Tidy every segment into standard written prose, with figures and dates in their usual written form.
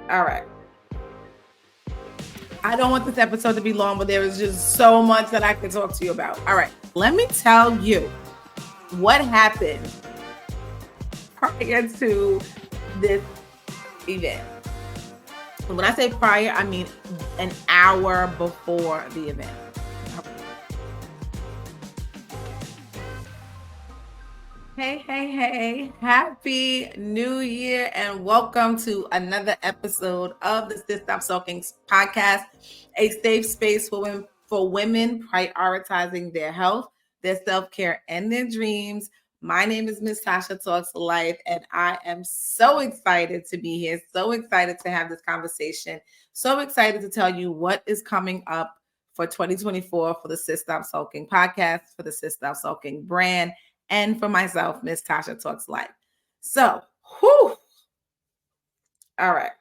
All right. I don't want this episode to be long, but there is just so much that I can talk to you about. All right. Let me tell you what happened prior to this event. When I say prior, I mean an hour before the event. Hey. Happy New Year and welcome to another episode of the Stop Sulking podcast, a safe space for women prioritizing their health, their self-care, and their dreams. My name is Miss Tasha Talks Life, and I am so excited to be here, so excited to have this conversation, so excited to tell you what is coming up for 2024 for the Stop Sulking podcast, for the Stop Sulking brand, and for myself, Miss Tasha Talks Life. So, all right.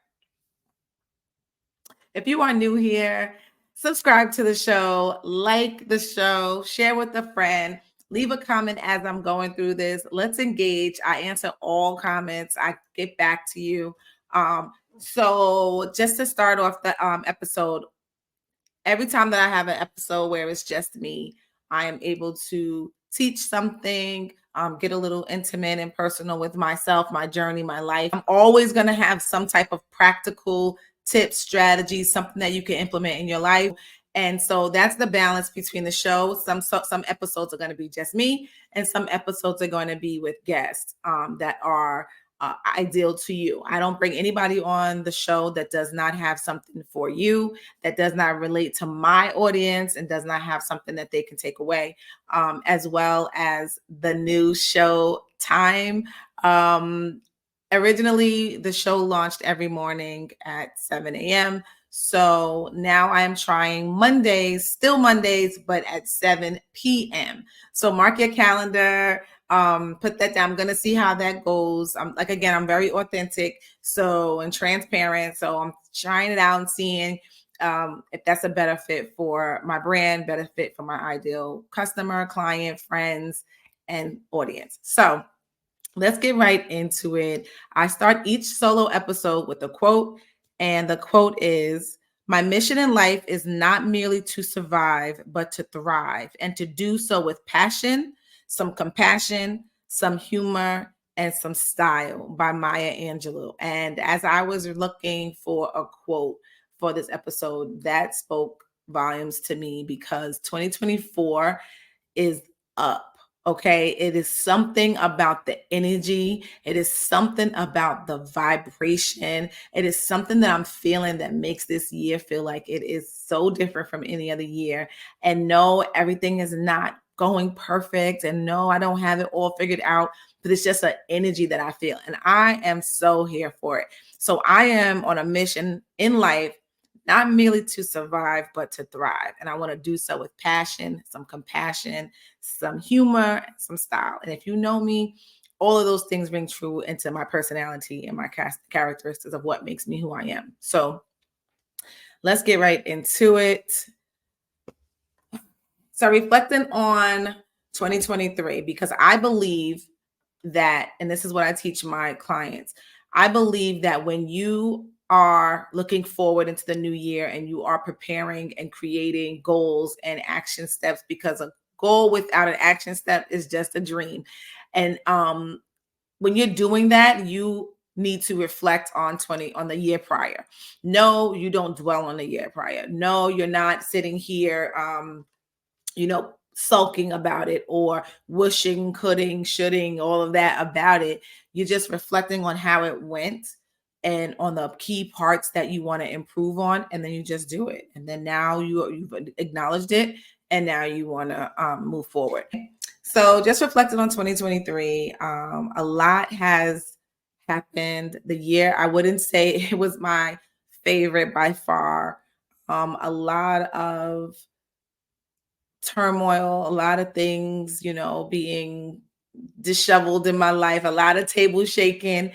If you are new here, subscribe to the show, like the show, share with a friend, leave a comment as I'm going through this. Let's engage. I answer all comments. I get back to you. So just to start off the episode, every time that I have an episode where it's just me, I am able to teach something, get a little intimate and personal with myself, my journey, my life. I'm always going to have some type of practical tips, strategies, something that you can implement in your life. And so that's the balance between the show. Some episodes are going to be just me, and some episodes are going to be with guests that are ideal to you. I don't bring anybody on the show that does not have something for you, that does not relate to my audience, and does not have something that they can take away, as well as the new show time. Originally, the show launched every morning at 7 a.m. So now I am trying Mondays, still Mondays, but at 7 p.m. So mark your calendar. Put that down. I'm going to see how that goes. I'm very authentic, and transparent. So I'm trying it out and seeing if that's a better fit for my brand, better fit for my ideal customer, client, friends, and audience. So let's get right into it. I start each solo episode with a quote, and the quote is, "My mission in life is not merely to survive, but to thrive, and to do so with passion, some compassion, some humor, and some style," by Maya Angelou. And as I was looking for a quote for this episode, that spoke volumes to me, because 2024 is up. Okay. It is something about the energy. It is something about the vibration. It is something that I'm feeling that makes this year feel like it is so different from any other year. And no, everything is not going perfect. And no, I don't have it all figured out, but it's just an energy that I feel. And I am so here for it. So I am on a mission in life, not merely to survive, but to thrive. And I want to do so with passion, some compassion, some humor, some style. And if you know me, all of those things ring true into my personality and my characteristics of what makes me who I am. So let's get right into it. So reflecting on 2023, because I believe that, and this is what I teach my clients, I believe that when you are looking forward into the new year and you are preparing and creating goals and action steps, because a goal without an action step is just a dream. And when you're doing that, you need to reflect on the year prior. No, you don't dwell on the year prior. No, you're not sitting here sulking about it or wishing, coulding, shoulding, all of that about it. You're just reflecting on how it went and on the key parts that you want to improve on, and then you just do it. And then now you've acknowledged it, and now you want to move forward. So just reflecting on 2023, a lot has happened. The year, I wouldn't say it was my favorite by far. A lot of turmoil, a lot of things, being disheveled in my life, a lot of table shaking,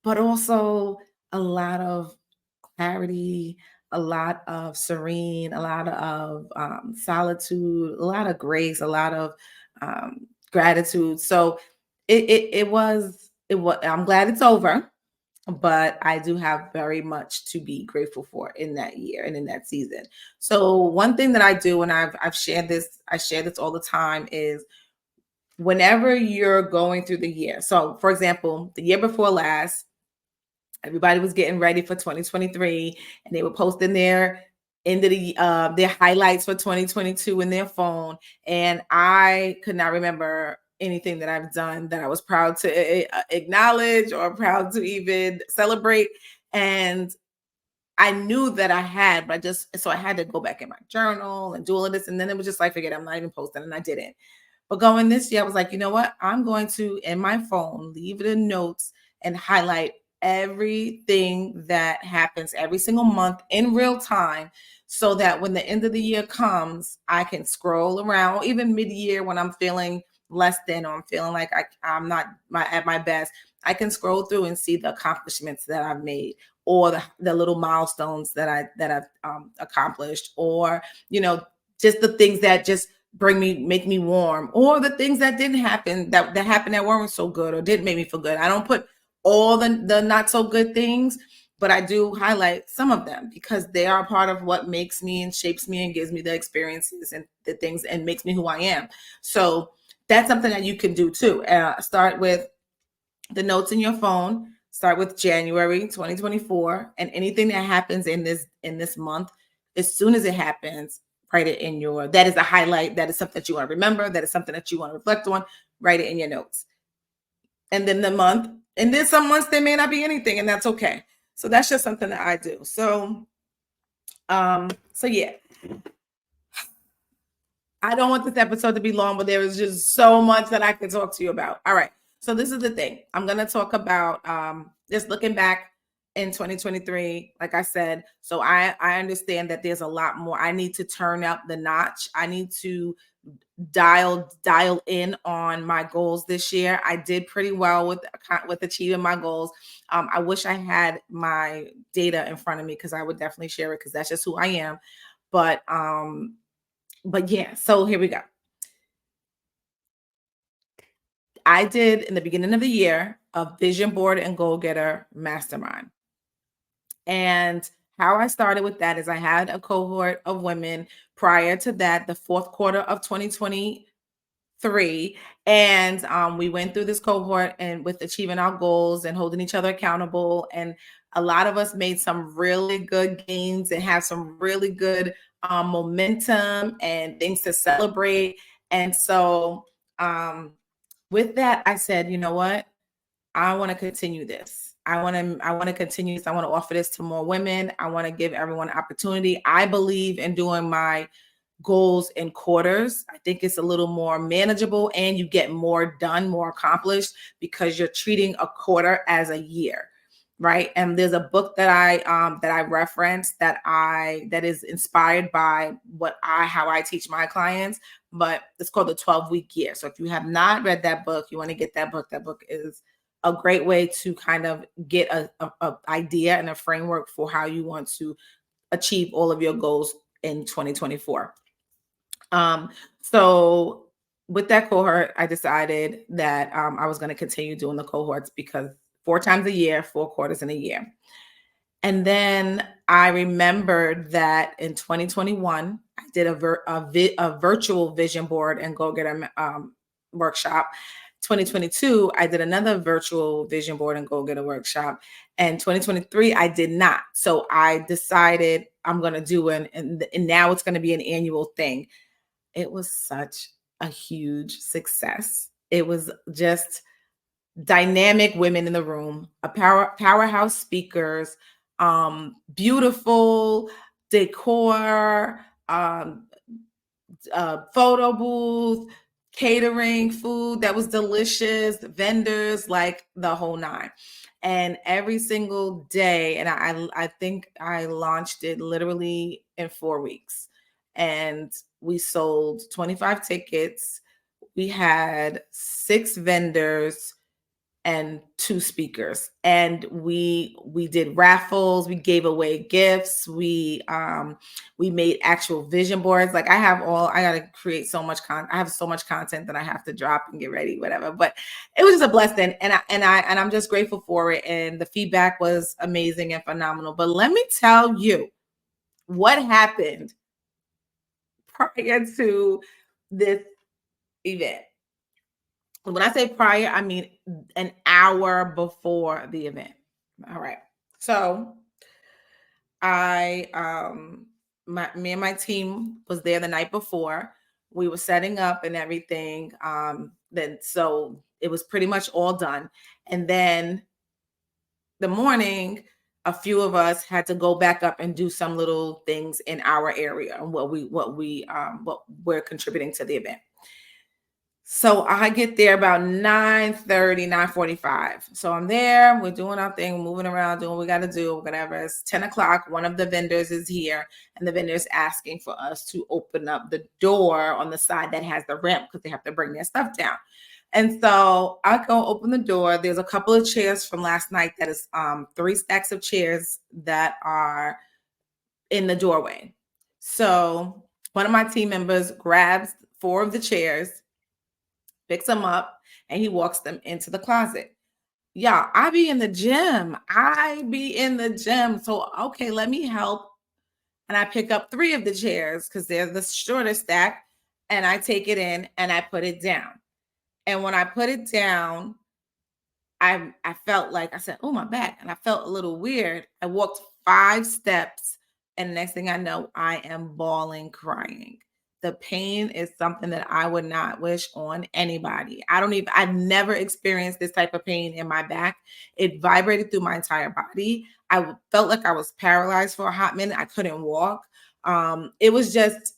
but also a lot of clarity, a lot of serene, a lot of solitude, a lot of grace, a lot of gratitude. So it was, I'm glad it's over. but I do have very much to be grateful for in that year and in that season. So one thing that I do, and I've shared this, I share this all the time, is whenever you're going through the year. So for example, the year before last, everybody was getting ready for 2023, and they were posting their end of their highlights for 2022 in their phone. And I could not remember anything that I've done that I was proud to acknowledge or proud to even celebrate. And I knew that I had, but so I had to go back in my journal and do all of this. And then it was just like, forget it, I'm not even posting, and I didn't. But going this year, I was like, you know what? I'm going to, in my phone, leave it in notes and highlight everything that happens every single month in real time, so that when the end of the year comes, I can scroll around, even mid-year when I'm feeling less than, or I'm feeling like I'm not at my best. I can scroll through and see the accomplishments that I've made, or the little milestones that I've accomplished, or just the things that just make me warm, or the things that didn't happen, that happened that weren't so good or didn't make me feel good. I don't put all the not so good things, but I do highlight some of them, because they are part of what makes me and shapes me and gives me the experiences and the things and makes me who I am. So that's something that you can do too. Start with the notes in your phone. Start with January 2024, and anything that happens in this month, as soon as it happens, write it in your, that is a highlight. That is something that you want to remember. That is something that you want to reflect on. Write it in your notes. And then the month, and then some months there may not be anything, and that's okay. So that's just something that I do. So yeah. I don't want this episode to be long, but there is just so much that I could talk to you about. All right. So this is the thing. I'm going to talk about just looking back in 2023, like I said. So I understand that there's a lot more. I need to turn up the notch. I need to dial in on my goals this year. I did pretty well with achieving my goals. I wish I had my data in front of me, because I would definitely share it, because that's just who I am. But yeah, so here we go. I did, in the beginning of the year, a vision board and goal getter mastermind. And how I started with that is I had a cohort of women prior to that, the fourth quarter of 2023. And we went through this cohort and with achieving our goals and holding each other accountable. And a lot of us made some really good gains and have some really good momentum and things to celebrate. And so with that, I said, you know what? I want to continue this. I want to continue this. I want to offer this to more women. I want to give everyone opportunity. I believe in doing my goals in quarters. I think it's a little more manageable, and you get more done, more accomplished, because you're treating a quarter as a year, right? And there's a book that I reference that is inspired by how I teach my clients, but it's called the 12-week year. So if you have not read that book, you want to get that book. That book is a great way to kind of get a idea and a framework for how you want to achieve all of your goals in 2024. So with that cohort, I decided that I was going to continue doing the cohorts, because 4 times a year, 4 quarters in a year. And then I remembered that in 2021, I did a virtual vision board and go getter workshop. 2022, I did another virtual vision board and go getter workshop. And 2023, I did not. So I decided I'm going to do and now it's going to be an annual thing. It was such a huge success. It was just dynamic women in the room, powerhouse speakers, beautiful decor, photo booth, catering, food that was delicious, vendors, like the whole nine. And every single day, and I think I launched it literally in 4 weeks. And we sold 25 tickets. We had 6 vendors, and 2 speakers. And we did raffles, we gave away gifts, we made actual vision boards. Like I gotta create so much content. I have so much content that I have to drop and get ready, whatever. But it was just a blessing, and I'm just grateful for it. And the feedback was amazing and phenomenal. But let me tell you what happened prior to this event. When I say prior, I mean an hour before the event. All right. So me and my team was there the night before. We were setting up and everything. Then so it was pretty much all done. And then the morning, a few of us had to go back up and do some little things in our area and what we're contributing to the event. So I get there about 9:30, 9:45. So I'm there, we're doing our thing, moving around, doing what we got to do, whatever. It's 10 o'clock. One of the vendors is here, and the vendor is asking for us to open up the door on the side that has the ramp because they have to bring their stuff down. And so I go open the door. There's a couple of chairs from last night that is 3 stacks of chairs that are in the doorway. So one of my team members grabs 4 of the chairs, picks them up, and he walks them into the closet. Yeah, I be in the gym. So, okay, let me help. And I pick up 3 of the chairs because they're the shorter stack, and I take it in and I put it down. And when I put it down, I felt like I said, oh, my back. And I felt a little weird. I walked 5 steps, and next thing I know, I am bawling, crying. The pain is something that I would not wish on anybody. I've never experienced this type of pain in my back. It vibrated through my entire body. I felt like I was paralyzed for a hot minute. I couldn't walk. It was just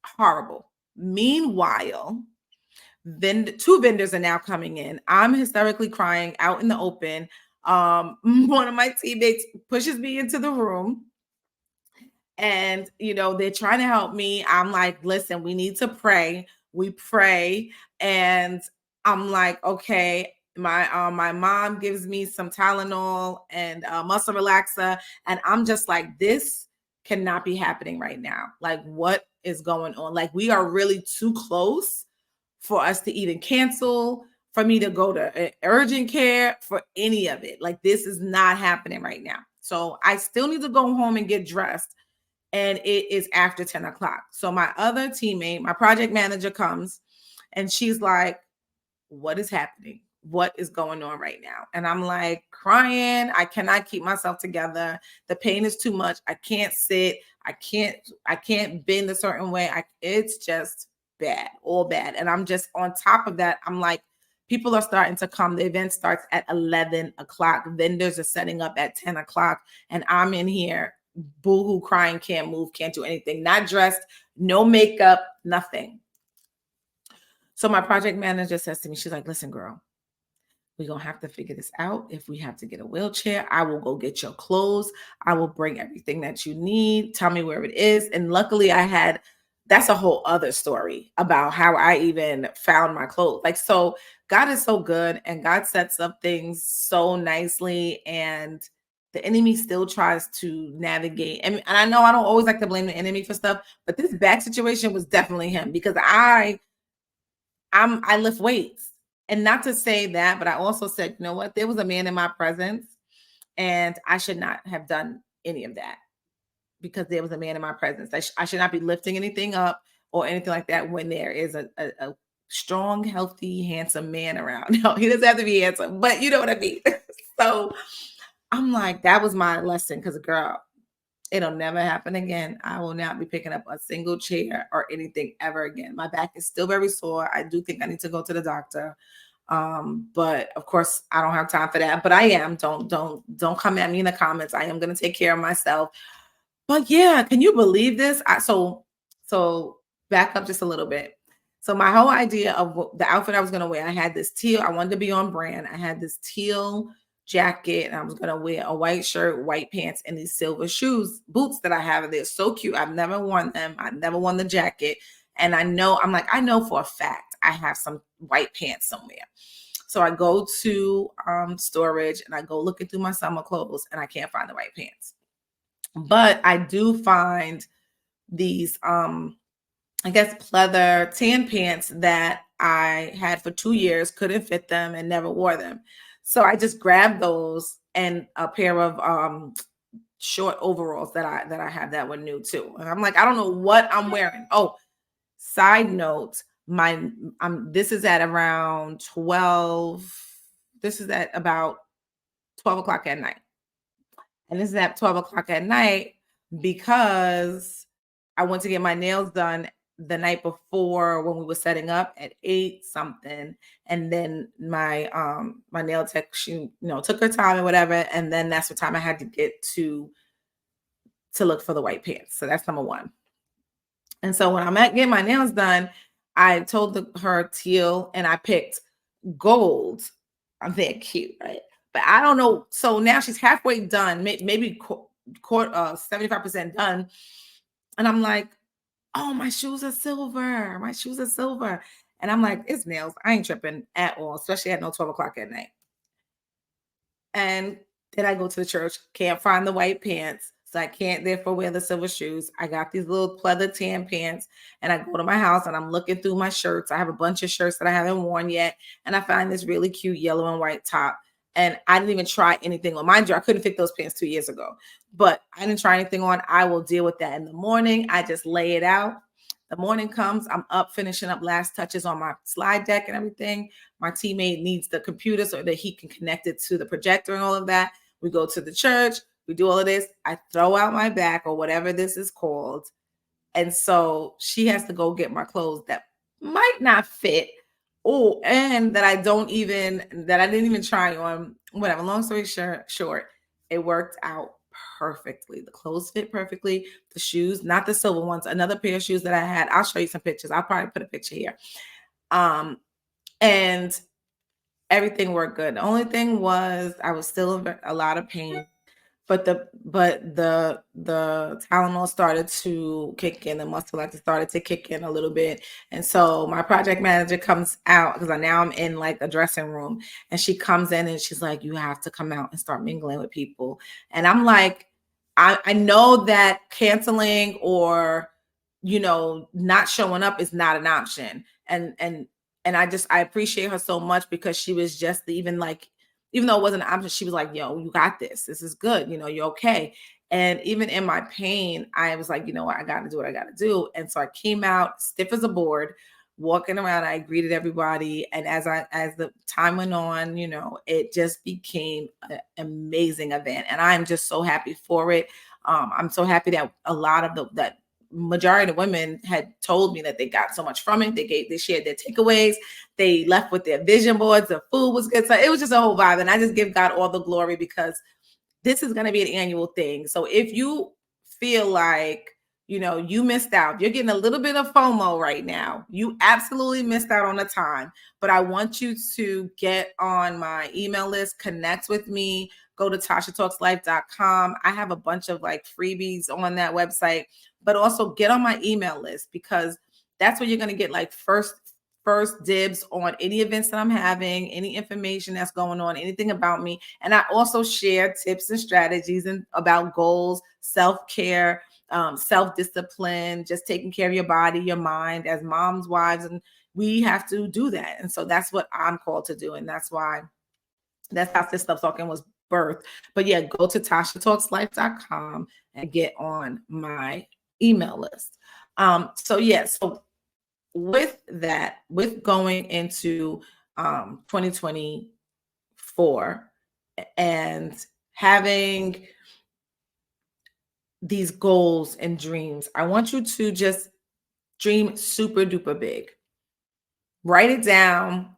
horrible. Meanwhile, then 2 vendors are now coming in. I'm hysterically crying out in the open. One of my teammates pushes me into the room, and they're trying to help me. I'm like, listen, we need to pray. We pray, and I'm like, okay. My mom gives me some Tylenol and muscle relaxer, and I'm just like, this cannot be happening right now. Like, what is going on? Like, we are really too close for us to even cancel, for me to go to urgent care, for any of it. Like, this is not happening right now. So I still need to go home and get dressed. And it is after 10 o'clock. So my other teammate, my project manager, comes, and she's like, what is happening? What is going on right now? And I'm like crying. I cannot keep myself together. The pain is too much. I can't sit. I can't bend a certain way. It's just bad, all bad. And I'm just on top of that. I'm like, people are starting to come. The event starts at 11 o'clock. Vendors are setting up at 10 o'clock. And I'm in here boo-hoo crying, can't move, can't do anything, not dressed, no makeup, nothing. So my project manager says to me, she's like, listen, girl, we're going to have to figure this out. If we have to get a wheelchair, I will go get your clothes. I will bring everything that you need. Tell me where it is. And luckily that's a whole other story about how I even found my clothes. Like, so God is so good, and God sets up things so nicely, and the enemy still tries to navigate. And I know I don't always like to blame the enemy for stuff, but this back situation was definitely him, because I lift weights. And not to say that, but I also said, you know what? There was a man in my presence, and I should not have done any of that, because there was a man in my presence. I should not be lifting anything up or anything like that when there is a strong, healthy, handsome man around. No, he doesn't have to be handsome, but you know what I mean. So I'm like, that was my lesson, because girl, it'll never happen again. I will not be picking up a single chair or anything ever again. My back is still very sore. I do think I need to go to the doctor. But of course I don't have time for that, but I am. Don't come at me in the comments. I am going to take care of myself. But yeah, can you believe this? So back up just a little bit. So my whole idea of the outfit I was going to wear, I had this teal. I wanted to be on brand. I had this teal jacket, and I was going to wear a white shirt, white pants, and these silver boots that I have. They're so cute. I've never worn them. I've never worn the jacket. And I know for a fact I have some white pants somewhere. So I go to storage and I go looking through my summer clothes and I can't find the white pants. But I do find these I guess pleather tan pants that I had for 2 years, couldn't fit them and never wore them. So I just grabbed those and a pair of short overalls that I have that were new too. And I'm like, I don't know what I'm wearing. Oh, side note, this is at around 12. This is at about 12 o'clock at night. And this is at 12 o'clock at night because I went to get my nails done the night before when we were setting up at 8 something. And then my nail tech, she took her time and whatever. And then that's the time I had to get to look for the white pants. So that's number one. And so when I'm getting my nails done, I told her teal and I picked gold. They're cute, right? But I don't know. So now she's halfway done, maybe 75% done. And I'm like, oh, my shoes are silver. My shoes are silver. And I'm like, it's nails. I ain't tripping at all, especially at 12 o'clock at night. And then I go to the church, can't find the white pants. So I can't therefore wear the silver shoes. I got these little pleather tan pants and I go to my house and I'm looking through my shirts. I have a bunch of shirts that I haven't worn yet. And I find this really cute yellow and white top. And I didn't even try anything on. Mind you, I couldn't fit those pants 2 years ago, but I didn't try anything on. I will deal with that in the morning. I just lay it out. The morning comes, I'm up finishing up last touches on my slide deck and everything. My teammate needs the computer so that he can connect it to the projector and all of that. We go to the church. We do all of this. I throw out my back or whatever this is called. And so she has to go get my clothes that might not fit. Oh, and that I didn't even try on, whatever. Long story short, it worked out perfectly. The clothes fit perfectly. The shoes, not the silver ones, another pair of shoes that I had. I'll show you some pictures. I'll probably put a picture here. And everything worked good. The only thing was I was still in a lot of pain. But the Tylenol started to kick in, the muscle started to kick in a little bit. And so my project manager comes out because now I'm in like a dressing room and she comes in and she's like, you have to come out and start mingling with people. And I'm like, I know that canceling or, not showing up is not an option. And I appreciate her so much because she was just even though it wasn't an option, she was like, yo, you got this. This is good. You're okay. And even in my pain, I was like, you know what? I got to do what I got to do. And so I came out stiff as a board, walking around. I greeted everybody. And as the time went on, it just became an amazing event. And I'm just so happy for it. I'm so happy that a lot of that majority of women had told me that they got so much from it. They shared their takeaways. They left with their vision boards. The food was good. So it was just a whole vibe. And I just give God all the glory because this is going to be an annual thing. So if you feel like, you missed out, you're getting a little bit of FOMO right now. You absolutely missed out on the time, but I want you to get on my email list, connect with me, go to TASHATalksLife.com. I have a bunch of freebies on that website, but also get on my email list because that's where you're going to get first dibs on any events that I'm having, any information that's going on, anything about me. And I also share tips and strategies about goals, self-care, self-discipline, just taking care of your body, your mind as moms, wives, and we have to do that. And so that's what I'm called to do. And that's how this stuff talking was birthed. But yeah, go to TASHATalksLife.com and get on my email list. So with going into 2024 and having these goals and dreams, I want you to just dream super duper big. Write it down.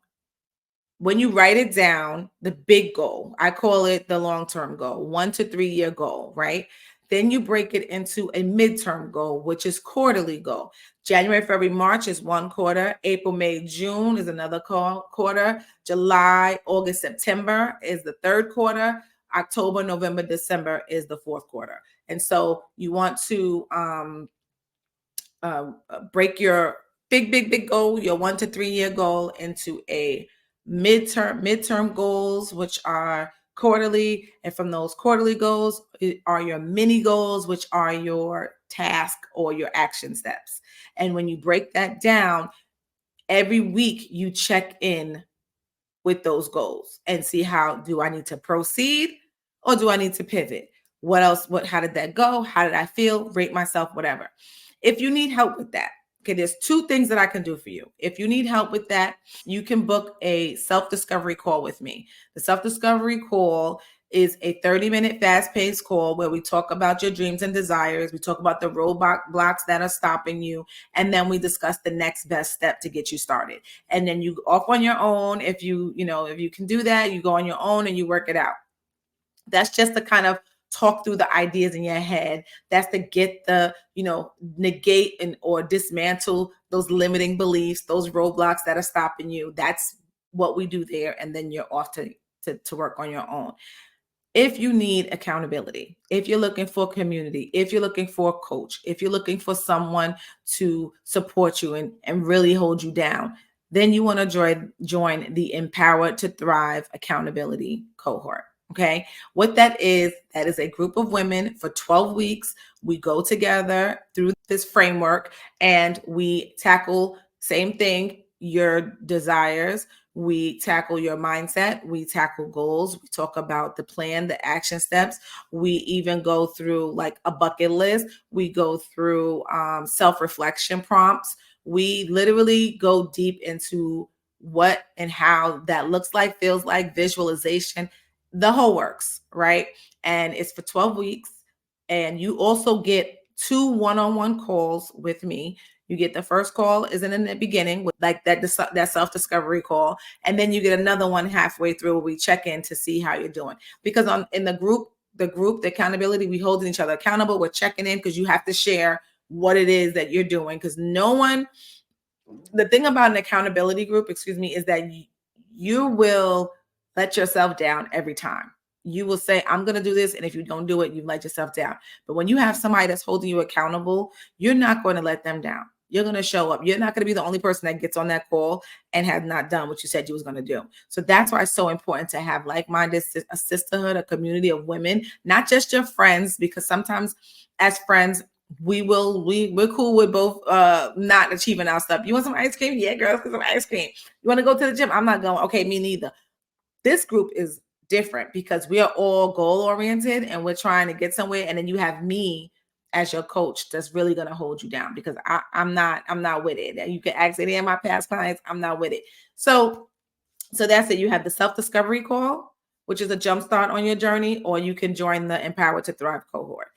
When you write it down, the big goal, I call it the long-term goal, 1 to 3 year goal, right? Then you break it into a midterm goal, which is quarterly goal. January, February, March is one quarter. April, May, June is another quarter. July, August, September is the third quarter. October, November, December is the fourth quarter. And so you want to break your big goal, your 1 to 3 year goal into a midterm goals, which are quarterly, and from those quarterly goals are your mini goals, which are your task or your action steps. And when you break that down, every week you check in with those goals and see, how do I need to proceed or do I need to pivot? What else? How did that go? How did I feel? Rate myself, whatever. If you need help with that, okay, there's two things that I can do for you. If you need help with that, you can book a self-discovery call with me. The self-discovery call is a 30-minute fast-paced call where we talk about your dreams and desires. We talk about the roadblocks that are stopping you, and then we discuss the next best step to get you started. And then you off on your own. If you can do that, you go on your own and you work it out. That's just to kind of talk through the ideas in your head. That's to get the, negate and or dismantle those limiting beliefs, those roadblocks that are stopping you. That's what we do there. And then you're off to work on your own. If you need accountability, if you're looking for community, if you're looking for a coach, if you're looking for someone to support you and really hold you down, then you want to join the Empowered to Thrive accountability cohort. Okay. What that is a group of women for 12 weeks. We go together through this framework and we tackle same thing, your desires. We tackle your mindset. We tackle goals. We talk about the plan, the action steps. We even go through like a bucket list. We go through self-reflection prompts. We literally go deep into what and how that looks like, feels like, visualization, the whole works, right? And it's for 12 weeks. And you also get 2 one-on-one calls with me. You get the first call isn't in the beginning with like that self-discovery call. And then you get another one halfway through where we check in to see how you're doing. Because in the accountability, we holding each other accountable. We're checking in because you have to share what it is that you're doing. Because the thing about an accountability group, is that you will let yourself down every time. You will say, I'm going to do this. And if you don't do it, you let yourself down. But when you have somebody that's holding you accountable, you're not going to let them down. You're going to show up. You're not going to be the only person that gets on that call and has not done what you said you was going to do. So that's why it's so important to have like-minded, a sisterhood, a community of women, not just your friends, because sometimes as friends, we're cool with both not achieving our stuff. You want some ice cream? Yeah, girls, get some ice cream. You want to go to the gym? I'm not going. Okay, me neither. This group is different because we are all goal oriented and we're trying to get somewhere. And then you have me as your coach that's really going to hold you down because I'm not with it. And you can ask any of my past clients, I'm not with it. So that's it. You have the self-discovery call, which is a jumpstart on your journey, or you can join the Empowered to Thrive cohort.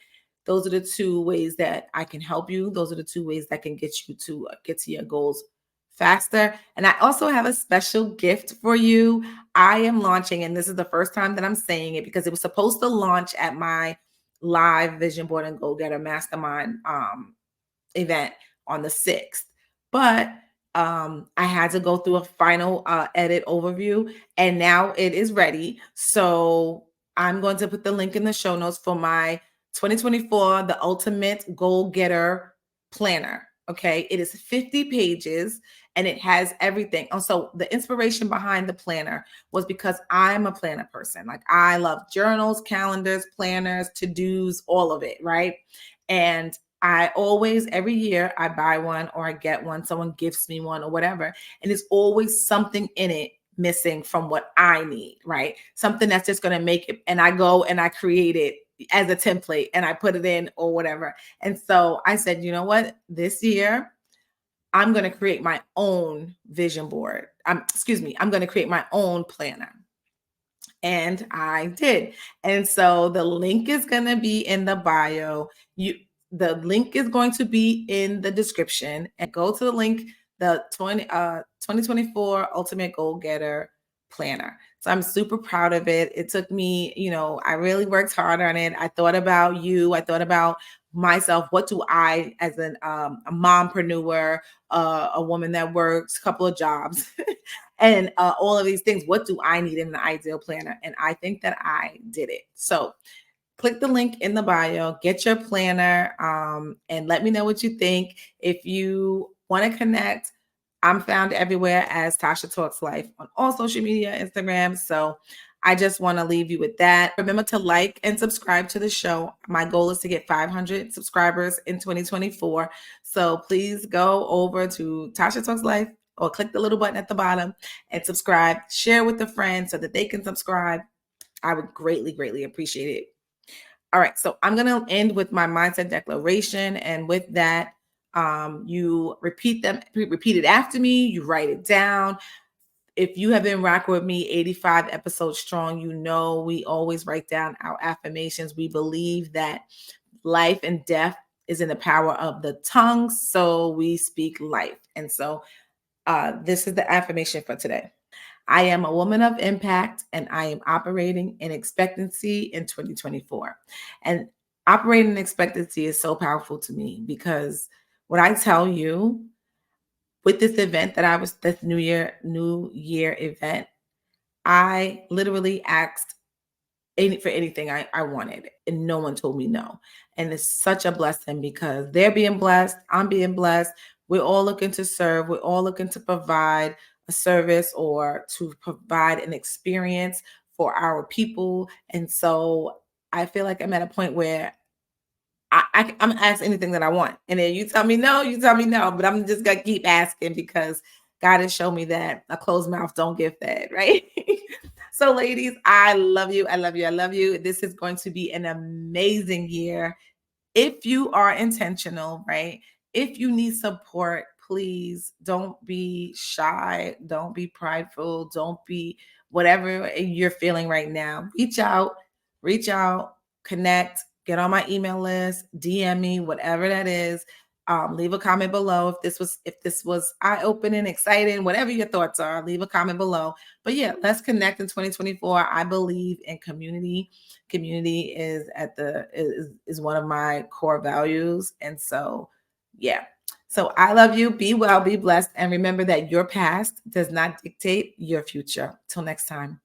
Those are the two ways that I can help you. Those are the two ways that can get you to get to your goals faster. And I also have a special gift for you. I am launching, and this is the first time that I'm saying it because it was supposed to launch at my live Vision Board and Goal Getter Mastermind event on the 6th. But I had to go through a final edit overview, and now it is ready. So I'm going to put the link in the show notes for my 2024, the Ultimate Goal Getter Planner. Okay. It is 50 pages and it has everything. Also, the inspiration behind the planner was because I'm a planner person. Like I love journals, calendars, planners, to-dos, all of it. Right. And I always, every year I buy one or I get one, someone gifts me one or whatever. And there's always something in it missing from what I need, right? Something that's just going to make it. And I go and I create it as a template and I put it in or whatever. And so I said, you know what, this year I'm going to create my own vision board. I'm going to create my own planner. And I did. And so the link is going to be in the bio. The link is going to be in the description, and go to the link, the 2024 Ultimate Goal Getter Planner. So I'm super proud of it. It took me, I really worked hard on it. I thought about you. I thought about myself. What do I, as a mompreneur, a woman that works a couple of jobs and all of these things, what do I need in an ideal planner? And I think that I did it. So click the link in the bio, get your planner, and let me know what you think. If you want to connect, I'm found everywhere as Tasha Talks Life on all social media, Instagram. So I just want to leave you with that. Remember to like and subscribe to the show. My goal is to get 500 subscribers in 2024. So please go over to Tasha Talks Life or click the little button at the bottom and subscribe. Share with a friend so that they can subscribe. I would greatly, greatly appreciate it. All right, so I'm going to end with my mindset declaration. And with that, you repeat it after me, you write it down. If you have been rocking with me 85 episodes strong, you know we always write down our affirmations. We believe that life and death is in the power of the tongue, so we speak life. And so this is the affirmation for today. I am a woman of impact and I am operating in expectancy in 2024. And operating in expectancy is so powerful to me because what I tell you with this event this New Year event, I literally asked for anything I wanted, and no one told me no. And it's such a blessing because they're being blessed, I'm being blessed. We're all looking to serve, we're all looking to provide a service or to provide an experience for our people. And so I feel like I'm at a point where I'm gonna ask anything that I want. And then you tell me no, but I'm just gonna keep asking because God has shown me that a closed mouth don't get fed, right? So, ladies, I love you. I love you. I love you. This is going to be an amazing year if you are intentional, right? If you need support, please don't be shy. Don't be prideful. Don't be whatever you're feeling right now. Reach out, connect, get on my email list, DM me, whatever that is. Leave a comment below if this was eye-opening, exciting, whatever your thoughts are, leave a comment below. But yeah, let's connect in 2024. I believe in community. Community is one of my core values. And so yeah. So I love you. Be well, be blessed, and remember that your past does not dictate your future. Till next time.